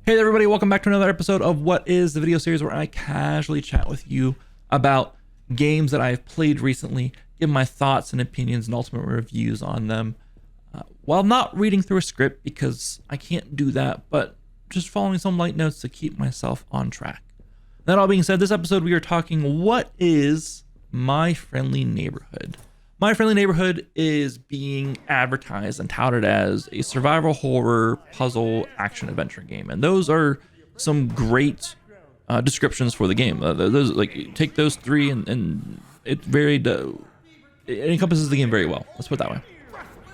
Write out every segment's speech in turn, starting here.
Hey there, everybody, welcome back to another episode of What Is, the video series where I casually chat with you about games that I've played recently, give my thoughts and opinions and ultimate reviews on them, while not reading through a script because I can't do that, but just following some light notes to keep myself on track. That all being said, this episode we are talking what is My Friendly Neighborhood. My Friendly Neighborhood is being advertised and touted as a survival horror puzzle action adventure game, and those are some great descriptions for the game. Those, like, take those three, and it encompasses the game very well. Let's put it that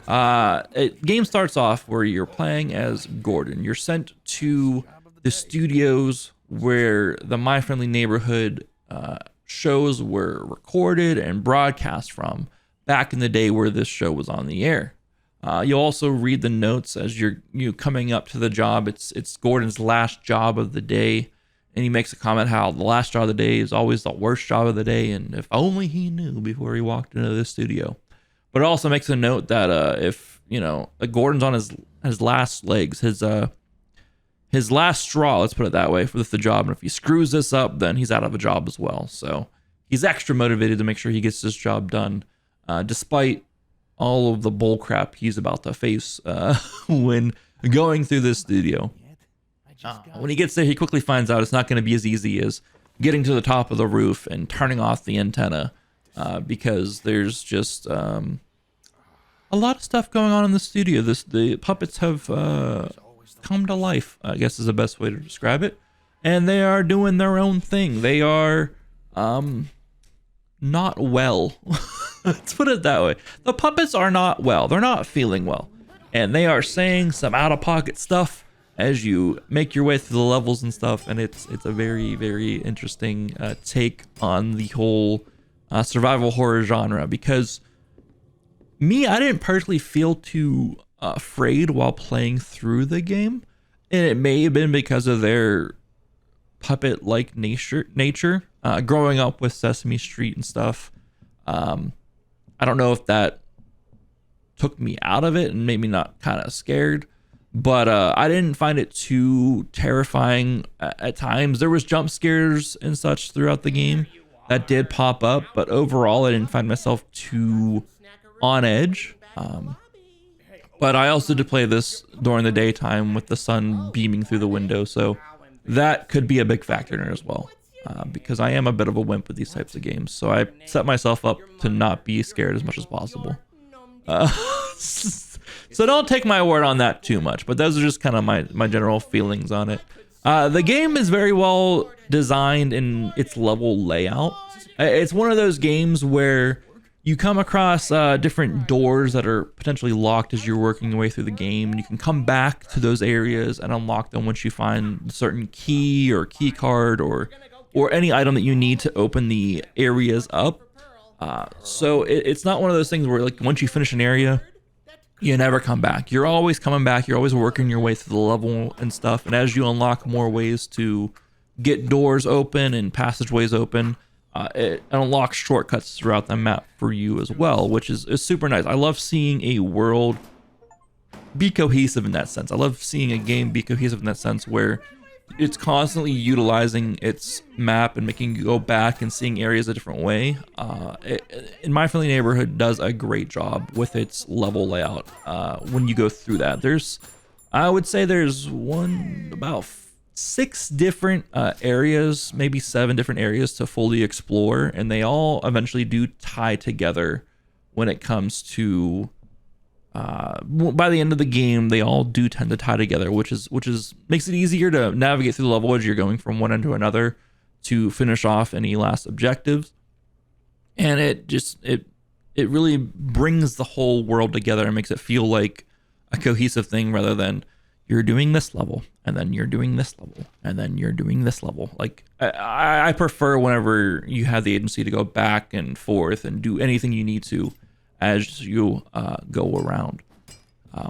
way. Game starts off where you're playing as Gordon. You're sent to the studios where the My Friendly Neighborhood shows were recorded and broadcast from, back in the day where this show was on the air. You'll also read the notes as you're coming up to the job. It's Gordon's last job of the day, and he makes a comment how the last job of the day is always the worst job of the day, and if only he knew before he walked into this studio. But it also makes a note that if Gordon's on his last legs, his last straw, let's put it that way, for the job, and if he screws this up, then he's out of a job as well. So he's extra motivated to make sure he gets this job done, despite all of the bull crap he's about to face when going through this studio. When he gets there, he quickly finds out it's not going to be as easy as getting to the top of the roof and turning off the antenna, because there's just a lot of stuff going on in the studio. The puppets have come to life, I guess is the best way to describe it, and they are doing their own thing. They are not well. Let's put it that way. The puppets are not well. They're not feeling well. And they are saying some out-of-pocket stuff as you make your way through the levels and stuff. And it's a very, very interesting take on the whole survival horror genre. Because I didn't personally feel too afraid while playing through the game. And it may have been because of their puppet-like nature. Growing up with Sesame Street and stuff. I don't know if that took me out of it and made me not kind of scared, but I didn't find it too terrifying at times. There was jump scares and such throughout the game that did pop up, but overall I didn't find myself too on edge. But I also did play this during the daytime with the sun beaming through the window, so that could be a big factor in it as well. Because I am a bit of a wimp with these types of games, so I set myself up to not be scared as much as possible. So don't take my word on that too much, but those are just kind of my general feelings on it. The game is very well designed in its level layout. It's one of those games where you come across different doors that are potentially locked as you're working your way through the game, and you can come back to those areas and unlock them once you find a certain key or key card or any item that you need to open the areas up. So it's not one of those things where, like, once you finish an area, you never come back. You're always coming back. You're always working your way through the level and stuff. And as you unlock more ways to get doors open and passageways open, it unlocks shortcuts throughout the map for you as well, which is super nice. I love seeing a world be cohesive in that sense. I love seeing a game be cohesive in that sense where it's constantly utilizing its map and making you go back and seeing areas a different way. In My Friendly Neighborhood does a great job with its level layout. When you go through that, I would say there's about 6 different areas, maybe 7 different areas to fully explore, and they all eventually do tie together when it comes to by the end of the game. They all do tend to tie together, which makes it easier to navigate through the level as you're going from one end to another to finish off any last objectives. And it really brings the whole world together and makes it feel like a cohesive thing rather than you're doing this level and then you're doing this level and then you're doing this level. Like, I prefer whenever you have the agency to go back and forth and do anything you need to as you go around.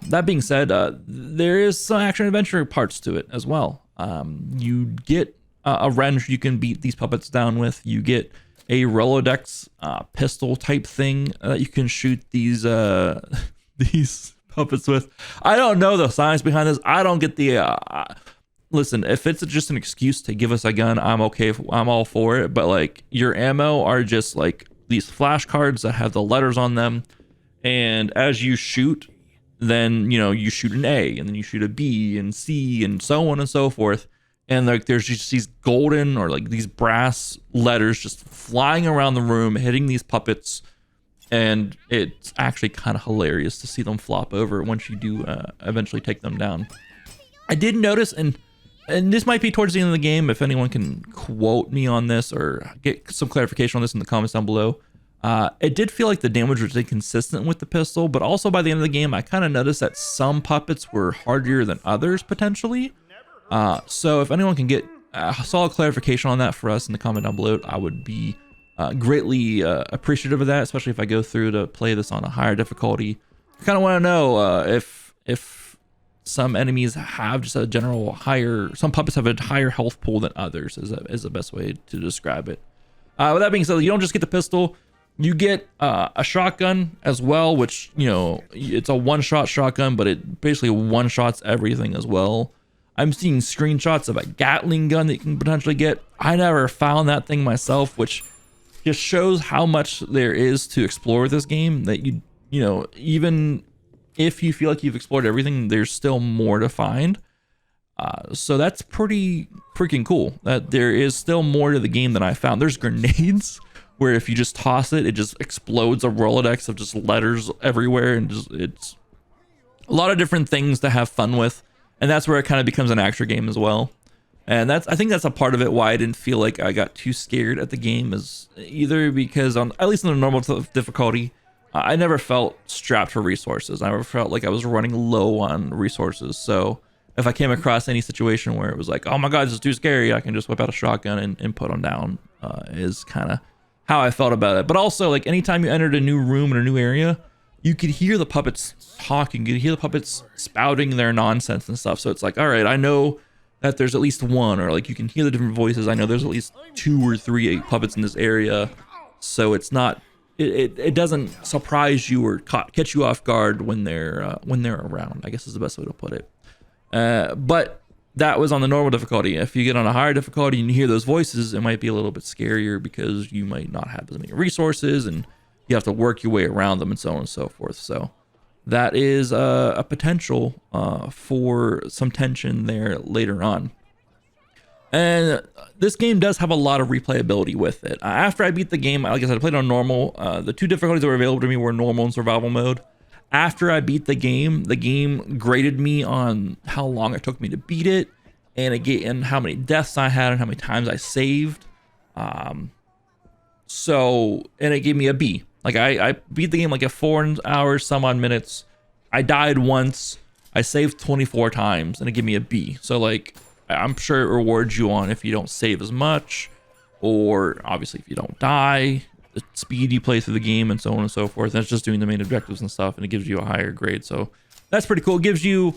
That being said, there is some action adventure parts to it as well. You get a wrench you can beat these puppets down with. You get a Rolodex pistol type thing that you can shoot these puppets with. I don't know the science behind this. I don't get the listen, if it's just an excuse to give us a gun, I'm okay. I'm all for it. But like your ammo are just like these flashcards that have the letters on them. And as you shoot, then, you know, you shoot an A and then you shoot a B and C and so on and so forth. And like there's just these golden or like these brass letters just flying around the room, hitting these puppets. And it's actually kind of hilarious to see them flop over once you do eventually take them down. I did notice, and this might be towards the end of the game, if anyone can quote me on this or get some clarification on this in the comments down below. It did feel like the damage was inconsistent with the pistol, but also by the end of the game, I kind of noticed that some puppets were harder than others potentially. So if anyone can get a solid clarification on that for us in the comment down below, I would be greatly appreciative of that, especially if I go through to play this on a higher difficulty. I kind of want to know if some enemies have just a general higher, some puppets have a higher health pool than others is the best way to describe it. With that being said, you don't just get the pistol, you get a shotgun as well, which, you know, it's a one-shot shotgun, but it basically one-shots everything as well. I'm seeing screenshots of a Gatling gun that you can potentially get. I never found that thing myself, which just shows how much there is to explore with this game, that you know, even if you feel like you've explored everything, there's still more to find. So that's pretty freaking cool that there is still more to the game than I found. There's grenades where if you just toss it, it just explodes a Rolodex of just letters everywhere, and just, it's a lot of different things to have fun with. And that's where it kind of becomes an action game as well. And I think that's a part of it why I didn't feel like I got too scared at the game, is either because at least on the normal difficulty, I never felt strapped for resources. I never felt like I was running low on resources. So if I came across any situation where it was like, oh my God, this is too scary, I can just whip out a shotgun and put them down, is kind of how I felt about it. But also, like, anytime you entered a new room in a new area, you could hear the puppets talking, you could hear the puppets spouting their nonsense and stuff. So it's like, all right, I know that there's at least one, or like you can hear the different voices. I know there's at least 2 or 3 puppets in this area. So it's not, it doesn't surprise you or catch you off guard when they're around, I guess is the best way to put it. But that was on the normal difficulty. If you get on a higher difficulty and you hear those voices, it might be a little bit scarier because you might not have as many resources and you have to work your way around them and so on and so forth. So that is a potential for some tension there later on. And this game does have a lot of replayability with it. After I beat the game, like I said, I played on normal. The 2 difficulties that were available to me were normal and survival mode. After I beat the game graded me on how long it took me to beat it, and how many deaths I had and how many times I saved. So, and it gave me a B. Like I beat the game like at 4 hours, some odd minutes. I died once. I saved 24 times, and it gave me a B. So like, I'm sure it rewards you on if you don't save as much, or obviously if you don't die, the speed you play through the game, and so on and so forth. That's just doing the main objectives and stuff, and it gives you a higher grade. So that's pretty cool. It gives you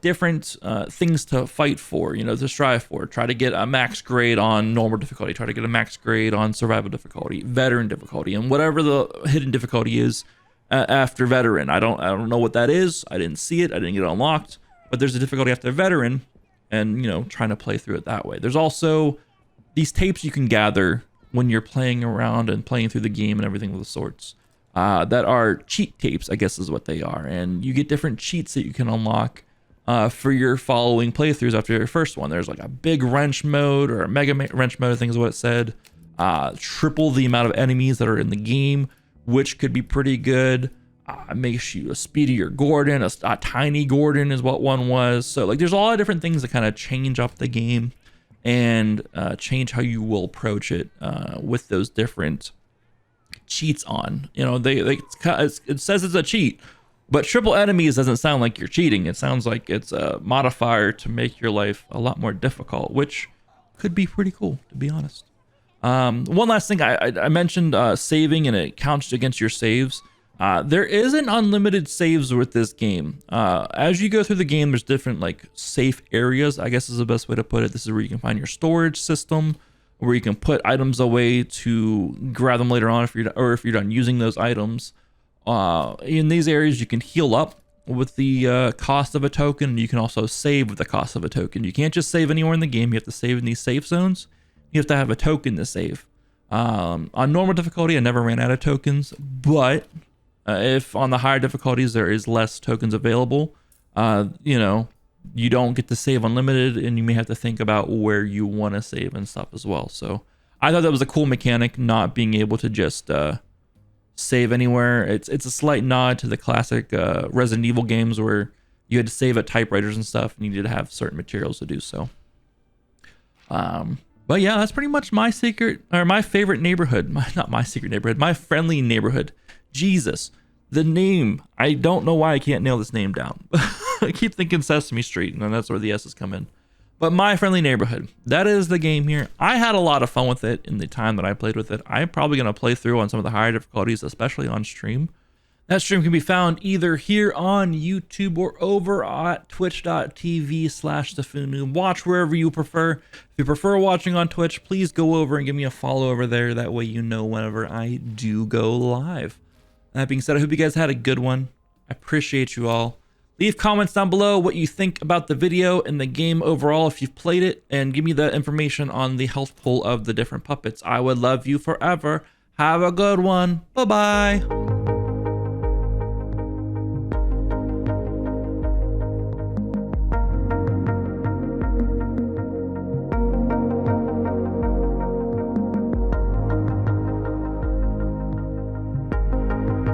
different things to fight for, you know, to strive for. Try to get a max grade on normal difficulty. Try to get a max grade on survival difficulty, veteran difficulty, and whatever the hidden difficulty is after veteran. I don't know what that is. I didn't see it. I didn't get it unlocked. But there's a difficulty after veteran, and, you know, trying to play through it that way. There's also these tapes you can gather when you're playing around and playing through the game and everything of the sorts, that are cheat tapes, I guess is what they are. And you get different cheats that you can unlock for your following playthroughs after your first one. There's like a big wrench mode or a mega wrench mode, I think is what it said. Triple the amount of enemies that are in the game, which could be pretty good. Makes you a speedier Gordon, a tiny Gordon is what one was. So like there's a lot of different things that kind of change up the game and change how you will approach it with those different cheats on. You know, it says it's a cheat, but triple enemies doesn't sound like you're cheating. It sounds like it's a modifier to make your life a lot more difficult, which could be pretty cool, to be honest. One last thing, I mentioned saving, and it counts against your saves. There isn't unlimited saves with this game. As you go through the game, there's different like safe areas, I guess is the best way to put it. This is where you can find your storage system, where you can put items away to grab them later on if you're done using those items. In these areas, you can heal up with the cost of a token. You can also save with the cost of a token. You can't just save anywhere in the game. You have to save in these safe zones. You have to have a token to save. On normal difficulty, I never ran out of tokens, but if on the higher difficulties there is less tokens available, you know, you don't get to save unlimited, and you may have to think about where you want to save and stuff as well. So I thought that was a cool mechanic, not being able to just save anywhere. It's a slight nod to the classic Resident Evil games where you had to save at typewriters and stuff, and you needed to have certain materials to do so. But yeah, that's pretty much my favorite neighborhood. Not my secret neighborhood, my friendly neighborhood. Jesus, the name. I don't know why I can't nail this name down. I keep thinking Sesame Street, and that's where the S's come in. But my friendly neighborhood, that is the game here. I had a lot of fun with it in the time that I played with it. I'm probably going to play through on some of the higher difficulties, especially on stream. That stream can be found either here on YouTube or over at twitch.tv/thefoonoob. Watch wherever you prefer. If you prefer watching on Twitch, please go over and give me a follow over there. That way you know whenever I do go live. That being said, I hope you guys had a good one. I appreciate you all. Leave comments down below what you think about the video and the game overall if you've played it, and give me the information on the health pool of the different puppets. I would love you forever. Have a good one. Bye-bye.